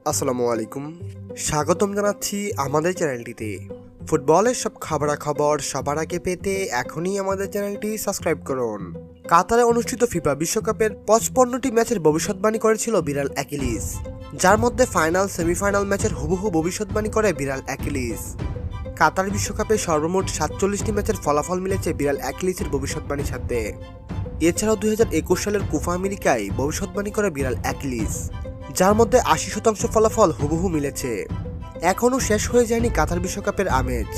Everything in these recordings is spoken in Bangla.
আসসালামু আলাইকুম, স্বাগতম জানাচ্ছি আমাদের চ্যানেলটিতে। ফুটবলের সব খবরাখবর সবার আগে পেতে এখনই আমাদের চ্যানেলটি সাবস্ক্রাইব করুন। কাতারে অনুষ্ঠিত ফিফা বিশ্বকাপের 55টি ম্যাচের ভবিষ্যৎবাণী করেছিল বিরাল অ্যাকিলিস, যার মধ্যে ফাইনাল সেমিফাইনাল ম্যাচের হুবহু ভবিষ্যৎবাণী করে বিরাল অ্যাকিলিস। কাতার বিশ্বকাপে সর্বমোট 47টি ম্যাচের ফলাফল মিলেছে বিরাল অ্যাকিলিসের ভবিষ্যৎবাণীর সাথে। এছাড়াও 2021 সালের কোপা আমেরিকায় ভবিষ্যৎবাণী করে বিরাল অ্যাকিলিস, যার মধ্যে 80% ফলাফল হুবহু মিলেছে। এখনও শেষ হয়ে যায়নি কাতার বিশ্বকাপের আমেজ।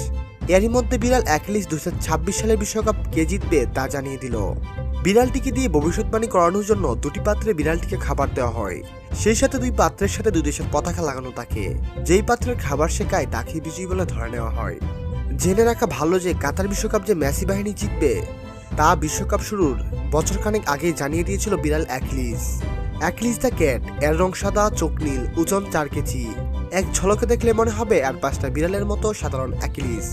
এরই মধ্যে বিরাল অ্যাকিলিস 2026 সালের বিশ্বকাপ কে জিতবে তা জানিয়ে দিল। বিড়ালটিকে দিয়ে ভবিষ্যৎবাণী করানোর জন্য দুটি পাত্রে বিড়ালটিকে খাবার দেওয়া হয়, সেই সাথে দুই পাত্রের সাথে দুই দেশের পতাকা লাগানো থাকে। যেই পাত্রের খাবার শেখায় তাকে বিজয়ী বলে ধরে নেওয়া হয়। জেনে রাখা ভালো যে কাতার বিশ্বকাপ যে মেসি বাহিনী জিতবে তা বিশ্বকাপ শুরুর বছরখানেক আগেই জানিয়ে দিয়েছিল বিরাল অ্যাকিলিস। অ্যাকিলিস দ্য ক্যাট, এর রং সাদা, চোখ নীল, ওজন 4 কেজি। এক ঝলকে দেখলে মনে হবে আর 5টা বিড়ালের মতো সাধারণ অ্যাকিলিস।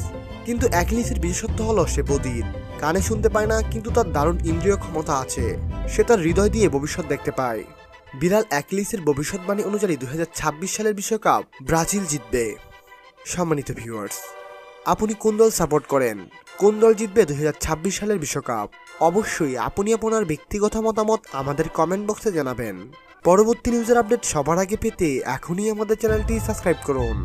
কিন্তু অ্যাকিলিসের বিশেষত্ব হলো সে বধির, কানে শুনতে পায় না, কিন্তু তার দারুণ ইন্দ্রিয় ক্ষমতা আছে। সে তার হৃদয় দিয়ে ভবিষ্যৎ দেখতে পায়। বিরাল অ্যাকিলিসের ভবিষ্যৎবাণী অনুযায়ী 2026 সালের বিশ্বকাপ ব্রাজিল জিতবে। সম্মানিত ভিউয়ার্স, আপনি কোন দল সাপোর্ট করেন? কোন দল জিতবে 2026 সালের বিশ্বকাপ? অবশ্যই আপনি আপনার ব্যক্তিগত মতামত আমাদের কমেন্ট বক্সে জানাবেন। পরবর্তী নিউজের আপডেট সবার আগে পেতে এখনই আমাদের চ্যানেলটি সাবস্ক্রাইব করুন।